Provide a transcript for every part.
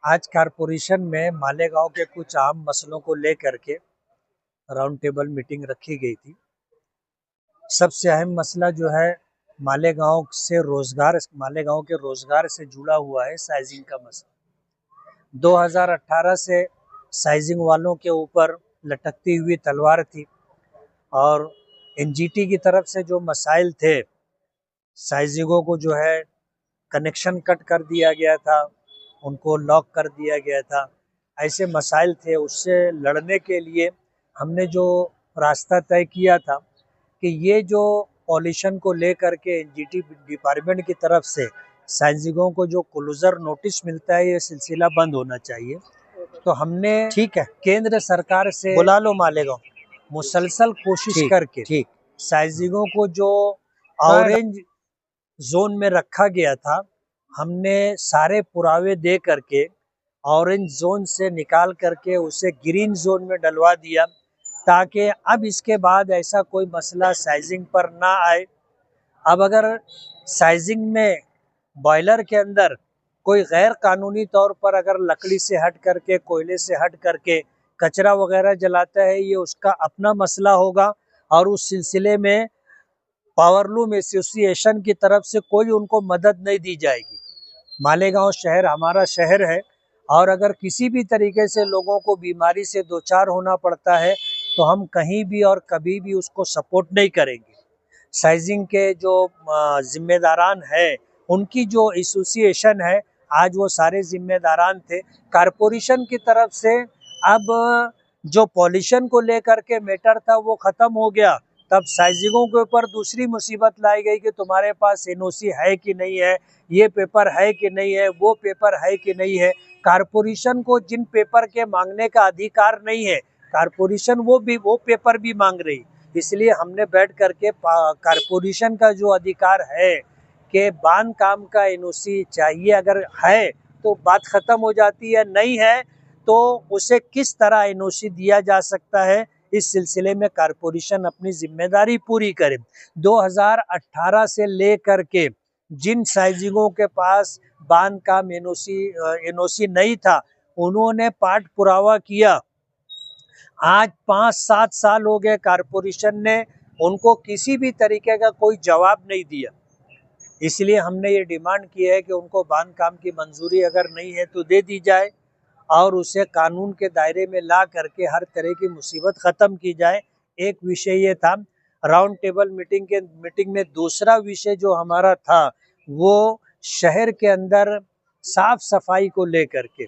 आज कारपोरेशन में मालेगांव के कुछ आम मसलों को लेकर के राउंड टेबल मीटिंग रखी गई थी। सबसे अहम मसला जो है मालेगांव के रोजगार से जुड़ा हुआ है साइजिंग का मसला। 2018 से साइजिंग वालों के ऊपर लटकती हुई तलवार थी और एनजीटी की तरफ से जो मसाइल थे, साइजिंगों को जो है कनेक्शन कट कर दिया गया था, उनको लॉक कर दिया गया था, ऐसे मसाइल थे। उससे लड़ने के लिए हमने जो रास्ता तय किया था कि ये जो पॉल्यूशन को लेकर के एनजीटी डिपार्टमेंट की तरफ से साइजिंगों को जो क्लोजर नोटिस मिलता है, ये सिलसिला बंद होना चाहिए। तो हमने ठीक है केंद्र सरकार से बुला लो मालेगांव, मुसलसल कोशिश करके साइजिंगों को जो ऑरेंज जोन में रखा गया था, हमने सारे पुरावे दे करके ऑरेंज जोन से निकाल करके उसे ग्रीन जोन में डलवा दिया, ताकि अब इसके बाद ऐसा कोई मसला साइजिंग पर ना आए। अब अगर साइजिंग में बॉयलर के अंदर कोई गैर कानूनी तौर पर अगर लकड़ी से हट करके, कोयले से हट करके कचरा वगैरह जलाता है, ये उसका अपना मसला होगा और उस सिलसिले में पावरलूम एसोसिएशन की तरफ से कोई उनको मदद नहीं दी जाएगी। मालेगांव शहर हमारा शहर है और अगर किसी भी तरीके से लोगों को बीमारी से दो चार होना पड़ता है तो हम कहीं भी और कभी भी उसको सपोर्ट नहीं करेंगे। साइजिंग के जो जिम्मेदारान हैं, उनकी जो एसोसिएशन है, आज वो सारे जिम्मेदारान थे। कारपोरेशन की तरफ से अब जो पॉल्यूशन को लेकर के मैटर था वो ख़त्म हो गया। तब साइजिंगों के ऊपर दूसरी मुसीबत लाई गई कि तुम्हारे पास एनओसी है कि नहीं है, ये पेपर है कि नहीं है, वो पेपर है कि नहीं है। कारपोरेशन को जिन पेपर के मांगने का अधिकार नहीं है, कारपोरेशन वो पेपर भी मांग रही। इसलिए हमने बैठ करके कारपोरेशन का जो अधिकार है कि बांध काम का एनओसी चाहिए, अगर है तो बात खत्म हो जाती है, नहीं है तो उसे किस तरह एनओसी दिया जा सकता है, इस सिलसिले में कारपोरेशन अपनी जिम्मेदारी पूरी करे। 2018 से लेकर के जिन साइजिंगों के पास बांध काम एनओसी नहीं था, उन्होंने पाठ पुरावा किया। आज 5-7 साल हो गए, कारपोरेशन ने उनको किसी भी तरीके का कोई जवाब नहीं दिया। इसलिए हमने ये डिमांड की है कि उनको बांध काम की मंजूरी अगर नहीं है तो दे दी जाए और उसे कानून के दायरे में ला करके हर तरह की मुसीबत ख़त्म की जाए। एक विषय ये था। राउंड टेबल मीटिंग में दूसरा विषय जो हमारा था वो शहर के अंदर साफ सफाई को लेकर के।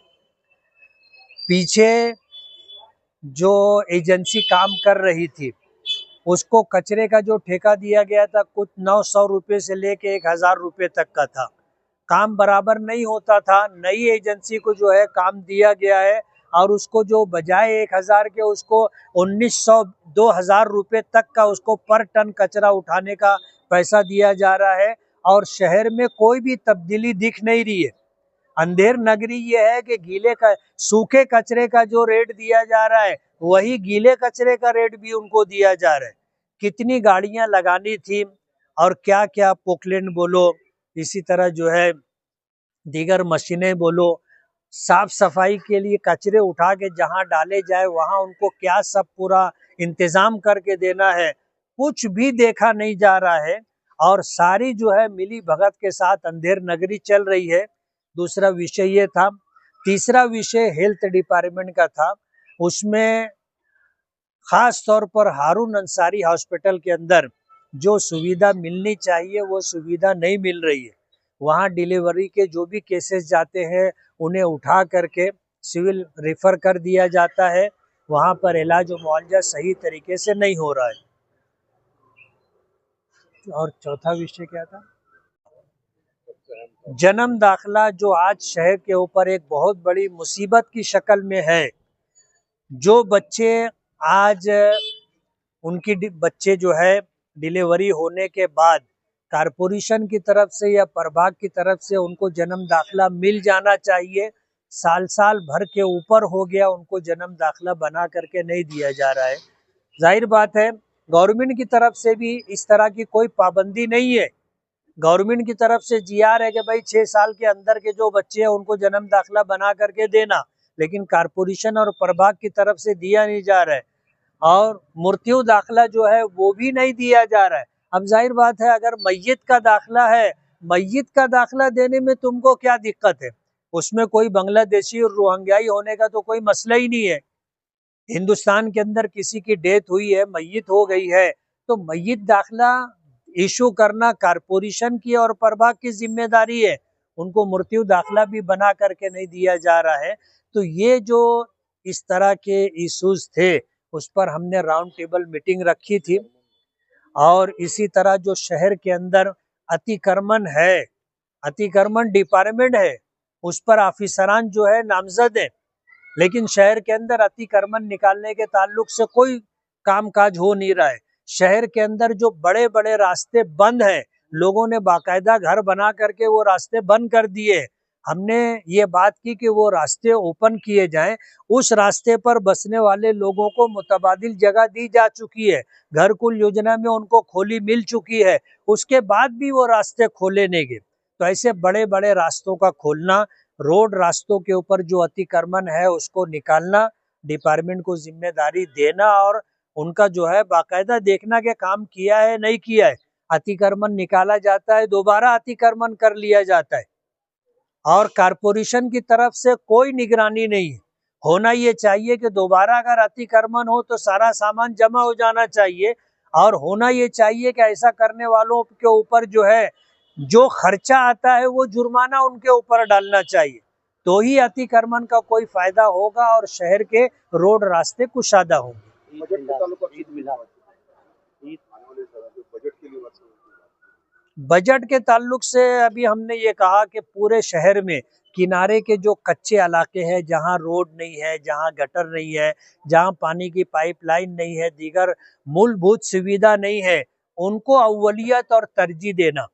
पीछे जो एजेंसी काम कर रही थी उसको कचरे का जो ठेका दिया गया था, कुछ 900 रुपये से लेके 1000 रुपये तक का था। काम बराबर नहीं होता था। नई एजेंसी को जो है काम दिया गया है और उसको जो बजाय 1000 के उसको 1900-2000 रुपये तक का उसको पर टन कचरा उठाने का पैसा दिया जा रहा है और शहर में कोई भी तब्दीली दिख नहीं रही है। अंधेर नगरी ये है कि सूखे कचरे का जो रेट दिया जा रहा है वही गीले कचरे का रेट भी उनको दिया जा रहा है। कितनी गाड़ियां लगानी थी और क्या क्या पोकलैंड बोलो, इसी तरह जो है दीगर मशीनें बोलो, साफ सफाई के लिए कचरे उठा के जहां डाले जाए वहां उनको क्या सब पूरा इंतजाम करके देना है, कुछ भी देखा नहीं जा रहा है और सारी जो है मिली भगत के साथ अंधेर नगरी चल रही है। दूसरा विषय ये था। तीसरा विषय हेल्थ डिपार्टमेंट का था। उसमें खास तौर पर हारून अंसारी हॉस्पिटल के अंदर जो सुविधा मिलनी चाहिए वो सुविधा नहीं मिल रही है। वहाँ डिलीवरी के जो भी केसेस जाते हैं उन्हें उठा करके सिविल रेफर कर दिया जाता है। वहाँ पर इलाज और मुआवजा सही तरीके से नहीं हो रहा है। और चौथा विषय क्या था? जन्म दाखिला, जो आज शहर के ऊपर एक बहुत बड़ी मुसीबत की शक्ल में है। जो बच्चे आज उनकी बच्चे जो है डिलीवरी होने के बाद कारपोरेशन की तरफ से या प्रभाग की तरफ से उनको जन्म दाखिला मिल जाना चाहिए। साल भर के ऊपर हो गया, उनको जन्म दाखिला बना करके नहीं दिया जा रहा है। जाहिर बात है गवर्नमेंट की तरफ से भी इस तरह की कोई पाबंदी नहीं है गवर्नमेंट की तरफ से जीआर है कि भाई 6 साल के अंदर के जो बच्चे हैं उनको जन्म दाखिला बना करके देना, लेकिन कारपोरेशन और प्रभाग की तरफ से दिया नहीं जा रहा है। और मृत्यु दाखिला जो है वो भी नहीं दिया जा रहा है। अब जाहिर बात है, अगर मैयत का दाखिला है, मैयत का दाखिला देने में तुमको क्या दिक्कत है? उसमें कोई बांग्लादेशी और रोहिंग्याई होने का तो कोई मसला ही नहीं है। हिंदुस्तान के अंदर किसी की डेथ हुई है, मैयत हो गई है, तो मैयत दाखिला इशू करना कारपोरेशन की और प्रभाग की जिम्मेदारी है। उनको मृत्यु दाखिला भी बना करके नहीं दिया जा रहा है। तो ये जो इस तरह के इश्यूज थे, उस पर हमने राउंड टेबल मीटिंग रखी थी। और इसी तरह जो शहर के अंदर अतिक्रमण है, अतिक्रमण डिपार्टमेंट है, उस पर ऑफिसरान जो है नामजद है, लेकिन शहर के अंदर अतिक्रमण निकालने के ताल्लुक से कोई कामकाज हो नहीं रहा है। शहर के अंदर जो बड़े बड़े रास्ते बंद हैं, लोगों ने बाकायदा घर बना करके वो रास्ते बंद कर दिए। हमने ये बात की कि वो रास्ते ओपन किए जाएं। उस रास्ते पर बसने वाले लोगों को मुतबादिल जगह दी जा चुकी है, घरकुल योजना में उनको खोली मिल चुकी है, उसके बाद भी वो रास्ते खोले नहीं गए। तो ऐसे बड़े बड़े रास्तों का खोलना, रोड रास्तों के ऊपर जो अतिक्रमण है उसको निकालना, डिपार्टमेंट को जिम्मेदारी देना और उनका जो है बाकायदा देखना कि काम किया है नहीं किया है। अतिक्रमण निकाला जाता है, दोबारा अतिक्रमण कर लिया जाता है और कारपोरेशन की तरफ से कोई निगरानी नहीं है। होना ये चाहिए कि दोबारा अगर अतिक्रमण हो तो सारा सामान जमा हो जाना चाहिए, और होना ये चाहिए कि ऐसा करने वालों के ऊपर जो है जो खर्चा आता है वो जुर्माना उनके ऊपर डालना चाहिए। तो ही अतिक्रमण का कोई फायदा होगा और शहर के रोड रास्ते कुशादा होंगे। बजट के ताल्लुक से अभी हमने ये कहा कि पूरे शहर में किनारे के जो कच्चे इलाके हैं, जहां रोड नहीं है, जहां गटर नहीं है, जहां पानी की पाइपलाइन नहीं है, दीगर मूलभूत सुविधा नहीं है, उनको अव्वलियत और तरजीह देना।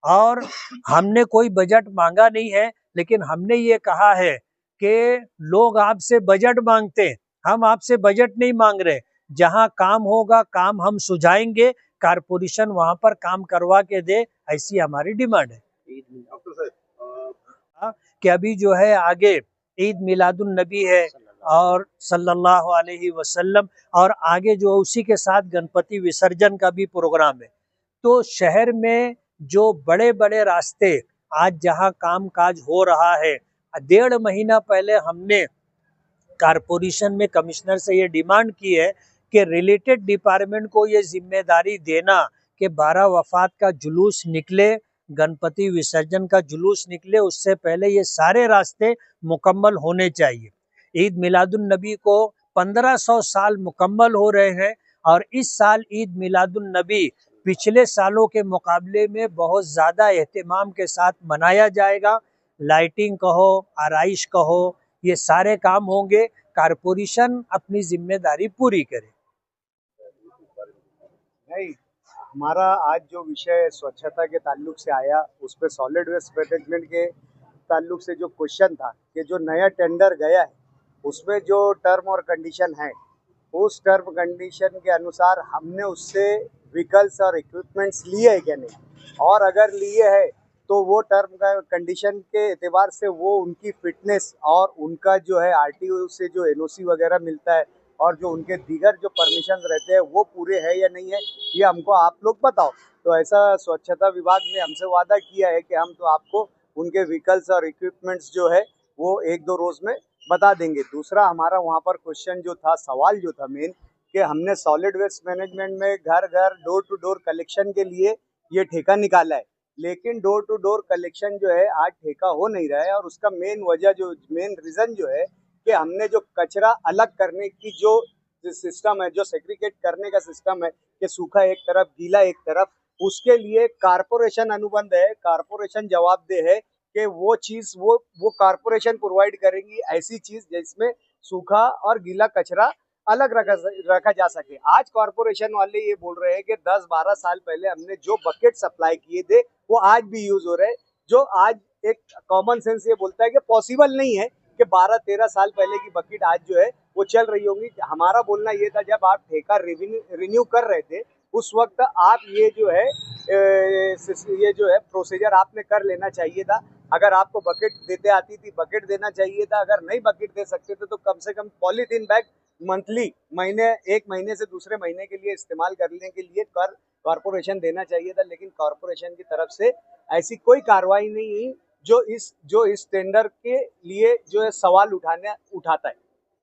और हमने कोई बजट मांगा नहीं है, लेकिन हमने ये कहा है कि लोग आपसे बजट मांगते हैं, हम आपसे बजट नहीं मांग रहे। जहां काम होगा, काम हम सुझाएंगे, कारपोरेशन वहां पर काम करवा के दे, ऐसी हमारी डिमांड है। कि अभी जो है आगे ईद मिलादुन नबी है और सल्लल्लाहु अलैहि वसल्लम, और आगे जो उसी के साथ गणपति विसर्जन का भी प्रोग्राम है। तो शहर में जो बड़े बड़े रास्ते आज जहां काम काज हो रहा है, 1.5 महीना पहले हमने कारपोरेशन में कमिश्नर से ये डिमांड की है कि रिलेटेड डिपार्टमेंट को ये जिम्मेदारी देना कि 12 वफात का जुलूस निकले, गणपति विसर्जन का जुलूस निकले, उससे पहले ये सारे रास्ते मुकम्मल होने चाहिए। ईद मिलादुन नबी को 1500 साल मुकम्मल हो रहे हैं और इस साल ईद मिलादुन नबी पिछले सालों के मुकाबले में बहुत ज़्यादा एहतमाम के साथ मनाया जाएगा। लाइटिंग कहो, आराइश कहो, ये सारे काम होंगे। कारपोरेशन अपनी जिम्मेदारी पूरी करे। नहीं, हमारा आज जो विषय स्वच्छता के ताल्लुक से आया, उस पर सॉलिड वेस्ट मैनेजमेंट के ताल्लुक से जो क्वेश्चन था कि जो नया टेंडर गया है उसमें जो टर्म और कंडीशन है, उस टर्म कंडीशन के अनुसार हमने उससे व्हीकल्स और इक्विपमेंट्स लिए है क्या नहीं, और अगर लिए है तो वो टर्म का कंडीशन के एतबार से वो उनकी फिटनेस और उनका जो है आरटीओ से जो एनओसी वगैरह मिलता है और जो उनके दीगर जो परमिशन रहते हैं वो पूरे है या नहीं है, ये हमको आप लोग बताओ। तो ऐसा स्वच्छता विभाग ने हमसे वादा किया है कि हम तो आपको उनके व्हीकल्स और इक्विपमेंट्स जो है वो 1-2 रोज में बता देंगे। दूसरा हमारा वहाँ पर क्वेश्चन जो था, सवाल जो था मेन, कि हमने सॉलिड वेस्ट मैनेजमेंट में घर घर डोर टू डोर कलेक्शन के लिए ये ठेका निकाला है, लेकिन डोर टू डोर कलेक्शन जो है आज ठेका हो नहीं रहा है। और उसका मेन वजह जो मेन रीज़न जो है कि हमने जो कचरा अलग करने की जो सिस्टम है, जो सेग्रीगेट करने का सिस्टम है कि सूखा एक तरफ गीला एक तरफ, उसके लिए कारपोरेशन अनुबंध है, कारपोरेशन जवाबदेह है कि वो चीज़ वो कारपोरेशन प्रोवाइड करेंगी ऐसी चीज़ जिसमें सूखा और गीला कचरा अलग रखा जा सके। आज कॉरपोरेशन वाले ये बोल रहे हैं कि 10-12 साल पहले हमने जो बकेट सप्लाई किए थे वो आज भी यूज हो रहे हैं, जो आज एक कॉमन सेंस ये बोलता है कि पॉसिबल नहीं है कि 12-13 साल पहले की बकेट आज जो है वो चल रही होंगी। हमारा बोलना ये था, जब आप ठेका रिन्यू कर रहे थे उस वक्त आप ये जो है ये जो है प्रोसीजर आपने कर लेना चाहिए था। अगर आपको बकेट देते आती थी, बकेट देना चाहिए था। अगर नहीं बकेट दे सकते थे तो कम से कम पॉलीथीन बैग मंथली, महीने, एक महीने से दूसरे महीने के लिए इस्तेमाल करने के लिए कर कॉरपोरेशन देना चाहिए था। लेकिन कॉरपोरेशन की तरफ से ऐसी कोई कार्रवाई नहीं हुई जो इस टेंडर के लिए जो है सवाल उठाता है।